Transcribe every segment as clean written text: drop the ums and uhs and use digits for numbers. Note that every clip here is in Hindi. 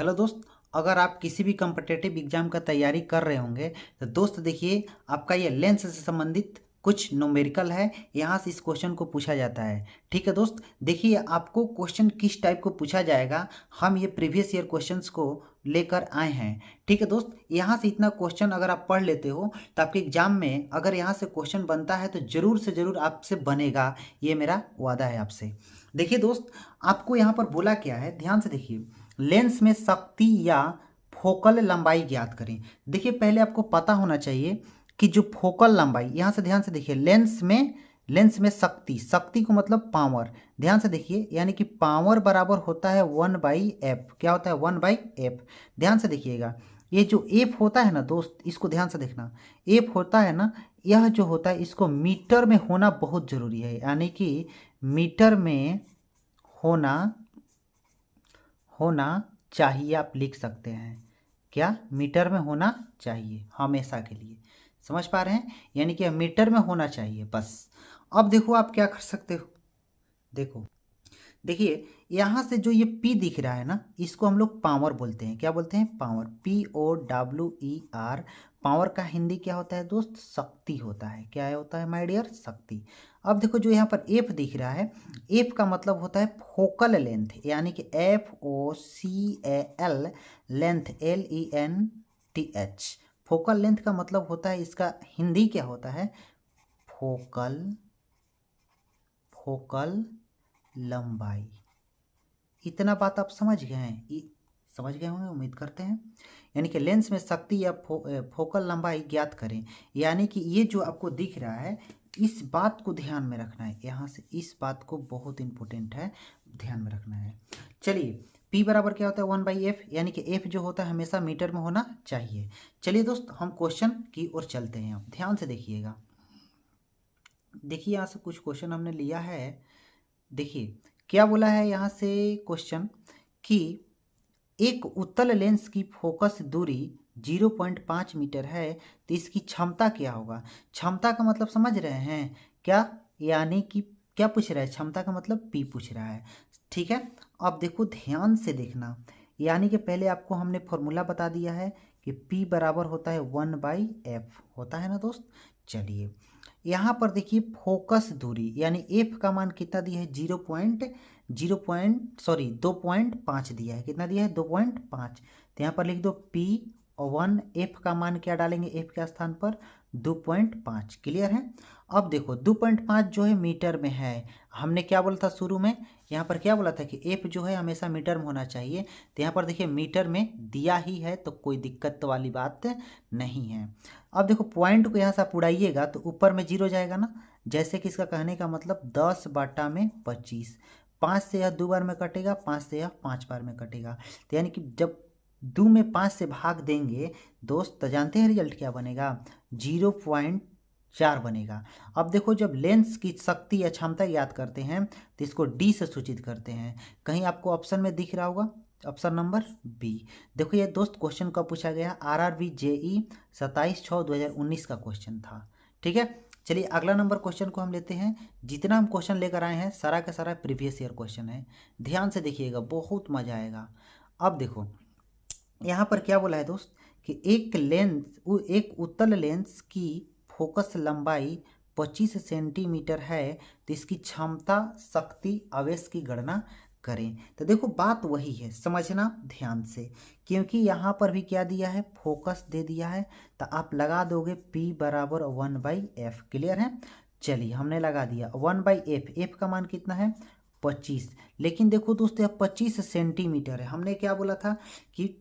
हेलो दोस्त, अगर आप किसी भी कॉम्पिटिटिव एग्जाम का तैयारी कर रहे होंगे तो दोस्त देखिए, आपका ये लेंस से संबंधित कुछ न्यूमेरिकल है। यहाँ से इस क्वेश्चन को पूछा जाता है। ठीक है दोस्त, देखिए आपको क्वेश्चन किस टाइप को पूछा जाएगा, हम ये प्रीवियस ईयर क्वेश्चंस को लेकर आए हैं। ठीक है दोस्त, यहाँ से इतना क्वेश्चन अगर आप पढ़ लेते हो तो आपके एग्जाम में अगर यहाँ से क्वेश्चन बनता है तो जरूर से जरूर आपसे बनेगा, ये मेरा वादा है आपसे। देखिए दोस्त, आपको यहाँ पर बोला क्या है, ध्यान से देखिए। लेंस में शक्ति या फोकल लंबाई ज्ञात करें। देखिए पहले आपको पता होना चाहिए कि जो फोकल लंबाई, यहाँ से ध्यान से देखिए, लेंस में शक्ति, शक्ति को मतलब पावर। ध्यान से देखिए, यानी कि पावर बराबर होता है 1/f। क्या होता है? 1/f। ध्यान से देखिएगा, ये जो f होता है ना दोस्त, इसको ध्यान से देखना। f होता है ना, यह जो होता है इसको मीटर में होना बहुत जरूरी है, यानी कि मीटर में होना होना चाहिए। आप लिख सकते हैं क्या? मीटर में होना चाहिए हमेशा के लिए। समझ पा रहे हैं? यानी कि मीटर में होना चाहिए बस। अब देखो आप क्या कर सकते हो। देखो देखिए, यहाँ से जो ये P दिख रहा है ना, इसको हम लोग पावर बोलते हैं। क्या बोलते हैं? पावर। POWER। पावर का हिंदी क्या होता है दोस्त? शक्ति होता है। क्या होता है माय डियर? शक्ति। अब देखो जो यहाँ पर F दिख रहा है, F का मतलब होता है फोकल लेंथ, यानी कि FOCAL length, LENTH। Focal length का मतलब होता है, इसका हिंदी क्या होता है? फोकल लंबाई। इतना बात आप समझ गए हैं? समझ गए होंगे, उम्मीद करते हैं। यानी कि लेंस में शक्ति या फोकल लंबाई ज्ञात करें। यानी कि ये जो आपको दिख रहा है, इस बात को ध्यान में रखना है। यहाँ से इस बात को बहुत इंपॉर्टेंट है, ध्यान में रखना है। चलिए, P बराबर क्या होता है? 1/f, यानी कि F जो होता है हमेशा मीटर में होना चाहिए। चलिए दोस्त, हम क्वेश्चन की ओर चलते हैं। आप ध्यान से देखिएगा। देखिए यहाँ से कुछ क्वेश्चन हमने लिया है। देखिए क्या बोला है यहाँ से क्वेश्चन कि एक उत्तल लेंस की फोकस दूरी 0.5 मीटर है, तो इसकी क्षमता क्या होगा? क्षमता का मतलब समझ रहे हैं क्या? यानी कि क्या पूछ रहा है? क्षमता का मतलब P पूछ रहा है। ठीक है, अब देखो ध्यान से देखना। यानी कि पहले आपको हमने फॉर्मूला बता दिया है कि P बराबर होता है 1/f, होता है ना दोस्त। चलिए यहाँ पर देखिए, फोकस दूरी यानी f का मान कितना दिया है? 2.5 दिया है। कितना दिया है? 2.5। तो यहाँ पर लिख दो P1। f का मान क्या डालेंगे f के स्थान पर? 2.5। क्लियर है? अब देखो 2.5 जो है मीटर में है। हमने क्या बोला था शुरू में? यहाँ पर क्या बोला था कि f जो है हमेशा मीटर में होना चाहिए। तो यहाँ पर देखिए मीटर में दिया ही है, तो कोई दिक्कत वाली बात नहीं है। अब देखो पॉइंट को यहाँ से आप उड़ाइएगा तो ऊपर में 0 जाएगा ना, जैसे कि इसका कहने का मतलब 10/25। 5 से यह 2 बार में कटेगा, 5 से यह 5 बार में कटेगा। तो यानी कि जब 2 में 5 से भाग देंगे दोस्त, तो जानते हैं रिजल्ट क्या बनेगा? 0.4 बनेगा। अब देखो जब लेंस की शक्ति या क्षमता याद करते हैं तो इसको D से सूचित करते हैं। कहीं आपको ऑप्शन में दिख रहा होगा, ऑप्शन नंबर बी। देखो ये दोस्त क्वेश्चन कब पूछा गया? RRB JE 27/6/2019 का क्वेश्चन था। ठीक है, चलिए अगला नंबर क्वेश्चन को हम लेते हैं। जितना हम क्वेश्चन लेकर आए हैं सारा का सारा प्रीवियस ईयर क्वेश्चन है। ध्यान से देखिएगा, बहुत मजा आएगा। अब देखो यहाँ पर क्या बोला है दोस्त कि एक उत्तल लेंस की फोकस लंबाई 25 सेंटीमीटर है, तो इसकी क्षमता, शक्ति, आवेश की गणना करें। तो देखो बात वही है, समझना ध्यान से, क्योंकि यहाँ पर भी क्या दिया है? फोकस दे दिया है। तो आप लगा दोगे P बराबर 1/f। क्लियर है? चलिए हमने लगा दिया 1/f। f का मान कितना है? 25। लेकिन देखो दोस्तों, यह 25 सेंटीमीटर है। हमने क्या बोला था कि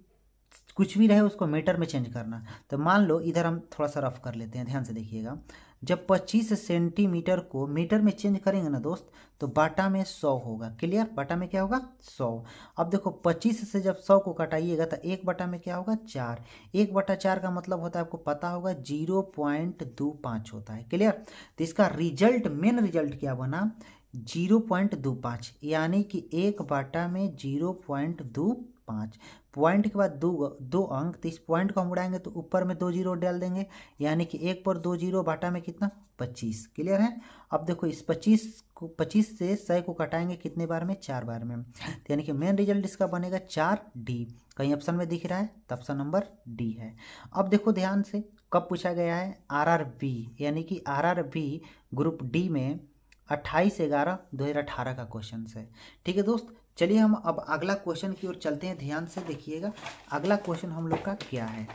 कुछ भी रहे उसको मीटर में चेंज करना। तो मान लो इधर हम थोड़ा सा रफ कर लेते हैं, ध्यान से देखिएगा। जब 25 सेंटीमीटर को मीटर में चेंज करेंगे ना दोस्त, तो बाटा में 100 होगा। क्लियर? बाटा में क्या होगा? 100। अब देखो 25 से जब 100 को घटाइएगा तो 1 बटा में क्या होगा? 4। 1/4 का मतलब होता है, आपको पता होगा, 0.25 होता है। क्लियर? तो इसका रिजल्ट, मेन रिजल्ट क्या बना? 0.25, यानी कि 1 बटा में 0.25। 5। पॉइंट के बाद दो अंक, तो इस पॉइंट को हम उड़ाएंगे तो ऊपर में 2 जीरो डाल देंगे, यानी कि 1 पर 2 जीरो बाटा में कितना 25। क्लियर है। अब देखो इस 25 से 100 को कटाएंगे कितने बार में 4 बार में, तो यानी कि मेन रिजल्ट इसका बनेगा 4D। कहीं ऑप्शन में दिख रहा है तो ऑप्शन नंबर डी है। अब देखो ध्यान से कब पूछा गया है, RRB यानी कि RRB ग्रुप डी में 28/11/2018 का क्वेश्चन है। ठीक है दोस्त, चलिए हम अब अगला क्वेश्चन की ओर चलते हैं। ध्यान से देखिएगा अगला क्वेश्चन हम लोग का क्या है।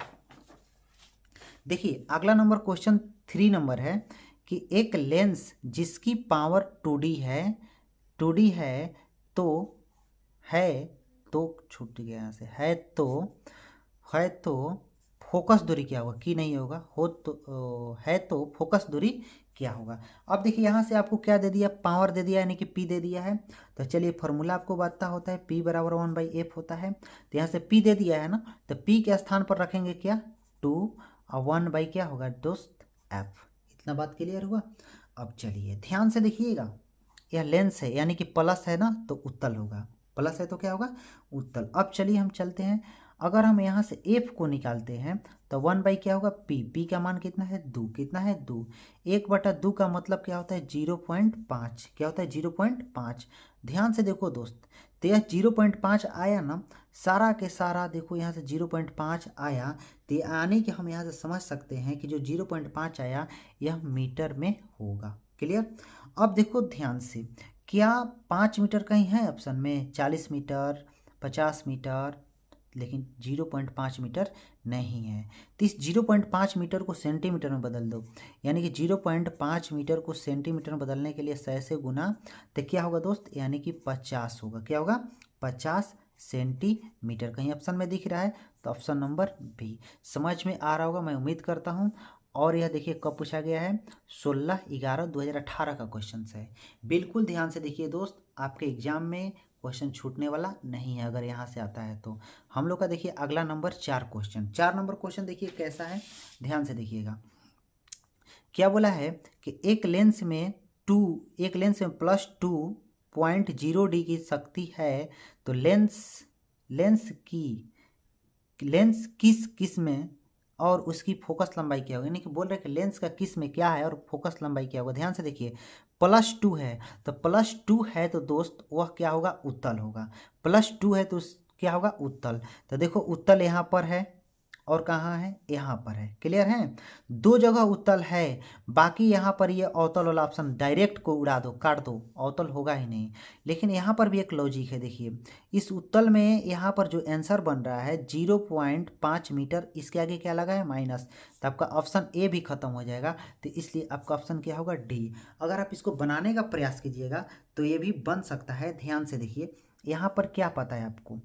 देखिए अगला नंबर क्वेश्चन 3 नंबर है कि एक लेंस जिसकी पावर 2D है तो छूट गया यहाँ से, है तो फोकस दूरी क्या होगा, की नहीं होगा, है तो फोकस दूरी क्या होगा। अब देखिए यहाँ से आपको क्या दे दिया, पावर दे दिया यानी कि P दे दिया है। तो चलिए फॉर्मूला आपको पता होता है, P बराबर 1/f होता है। तो यहाँ से P दे दिया है ना, तो P के स्थान पर रखेंगे क्या 2 और 1 क्या होगा दोस्त f। इतना बात क्लियर हुआ। अब चलिए ध्यान से देखिएगा, यह लेंस है यानी कि प्लस है ना तो उत्तल होगा, प्लस है तो क्या होगा उत्तल। अब चलिए हम चलते हैं, अगर हम यहाँ से f को निकालते हैं तो 1 क्या होगा p का मान कितना है 2, कितना है 2, 1/2 का मतलब क्या होता है 0.5, क्या होता है 0.5। ध्यान से देखो दोस्त, तो यह 0.5 आया ना, सारा के सारा देखो यहाँ से 0.5 आया, तो यानी कि हम यहाँ से समझ सकते हैं कि जो 0.5 आया यह मीटर में होगा। क्लियर। अब देखो ध्यान से, क्या 5 मीटर कहीं है ऑप्शन में, 40 मीटर 50 मीटर, लेकिन 0.5 मीटर नहीं है। तो इस 0.5 मीटर को सेंटीमीटर में बदल दो, यानी कि 0.5 मीटर को सेंटीमीटर में बदलने के लिए 100 से गुना, तो क्या होगा दोस्त यानी कि 50 होगा, क्या होगा 50 सेंटीमीटर। कहीं ऑप्शन में दिख रहा है तो ऑप्शन नंबर बी। समझ में आ रहा होगा मैं उम्मीद करता हूँ। और यह देखिए कब पूछा गया है, 16/11/2018 का क्वेश्चन है। बिल्कुल ध्यान से देखिए दोस्त, आपके एग्जाम में क्वेश्चन छूटने वाला नहीं है अगर यहाँ से आता है तो। हम लोग का देखिए अगला नंबर 4 नंबर क्वेश्चन देखिए कैसा है, ध्यान से देखिएगा। क्या बोला है कि एक लेंस में +2.0D की शक्ति है, तो लेंस किस में और उसकी फोकस लंबाई क्या होगी, यानी कि बोल रहे हैं कि लेंस का किस में क्या है और फोकस लंबाई क्या होगा। ध्यान से देखिए +2 है, तो +2 है तो दोस्त वह क्या होगा उत्तल होगा, +2 है तो क्या होगा उत्तल। तो देखो उत्तल यहाँ पर है और कहाँ है यहाँ पर है। क्लियर है, 2 जगह उत्तल है, बाकी यहाँ पर ये अवतल वाला ऑप्शन डायरेक्ट को उड़ा दो, काट दो, अवतल होगा ही नहीं। लेकिन यहाँ पर भी एक लॉजिक है, देखिए इस उत्तल में यहाँ पर जो आंसर बन रहा है 0.5 मीटर, इसके आगे क्या लगा है माइनस, तो आपका ऑप्शन ए भी खत्म हो जाएगा। तो इसलिए आपका ऑप्शन क्या होगा डी। अगर आप इसको बनाने का प्रयास कीजिएगा तो ये भी बन सकता है। ध्यान से देखिए यहाँ पर क्या पता है आपको,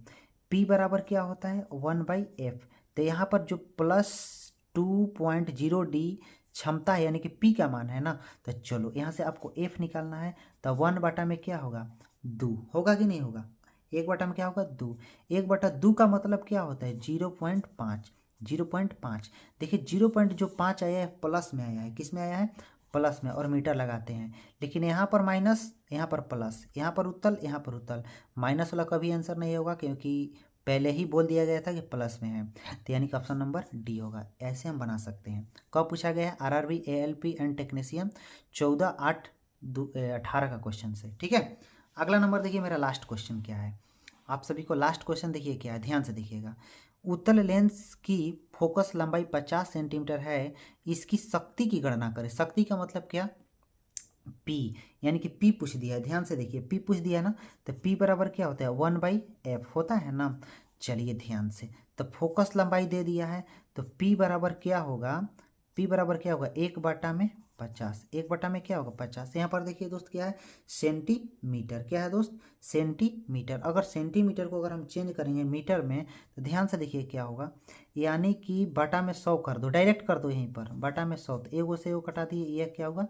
P बराबर क्या होता है 1/f। तो यहाँ पर जो +2.0D क्षमता है यानी कि P का मान है ना, तो चलो यहाँ से आपको F निकालना है, तो 1 में क्या होगा 2 होगा कि नहीं होगा, 1 में क्या होगा 2, 1/2 का मतलब क्या होता है 0.5। देखिए 0.5 आया है प्लस में आया है, किस में आया है प्लस में, और मीटर लगाते हैं। लेकिन यहाँ पर माइनस, यहाँ पर प्लस, यहाँ पर उत्तल, यहाँ पर उत्तल, माइनस वाला कभी आंसर नहीं होगा क्योंकि पहले ही बोल दिया गया था कि प्लस में है। तो यानी कि ऑप्शन नंबर डी होगा। ऐसे हम बना सकते हैं। कब पूछा गया है, RRB ALP एंड टेक्नीशियन 14/8/18 का क्वेश्चन से। ठीक है, अगला नंबर देखिए मेरा लास्ट क्वेश्चन क्या है, आप सभी को लास्ट क्वेश्चन देखिए क्या है, ध्यान से देखिएगा। उत्तल लेंस की फोकस लंबाई 50 सेंटीमीटर है, इसकी शक्ति की गणना करें। शक्ति का मतलब क्या, P, यानी कि P पूछ दिया है। ध्यान से देखिए P पूछ दिया है ना, तो P बराबर क्या होता है 1/f होता है ना। चलिए ध्यान से, तो फोकस लंबाई दे दिया है, तो P बराबर क्या होगा, P बराबर क्या होगा 1/50, 1 क्या होगा 50। यहाँ पर देखिए दोस्त क्या है सेंटीमीटर, क्या है दोस्त सेंटीमीटर। अगर सेंटीमीटर को अगर हम चेंज करेंगे मीटर में, तो ध्यान से देखिए क्या होगा, यानी कि बटा में 100 कर दो, डायरेक्ट कर दो, यहीं पर बटा में 100, तो 1 से 1 कटा दिए, यह क्या होगा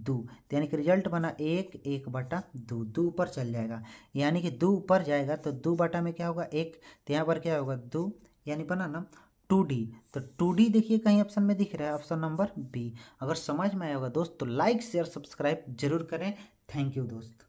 2, यानी कि रिजल्ट बना 1/2, 2 ऊपर चल जाएगा, यानी कि 2 ऊपर जाएगा तो 2 में क्या होगा 1, तो यहाँ पर क्या होगा 2, यानी बना ना 2D। तो 2D देखिए कहीं ऑप्शन में दिख रहा है, ऑप्शन नंबर बी। अगर समझ में आया होगा दोस्त तो लाइक शेयर सब्सक्राइब जरूर करें। थैंक यू दोस्त।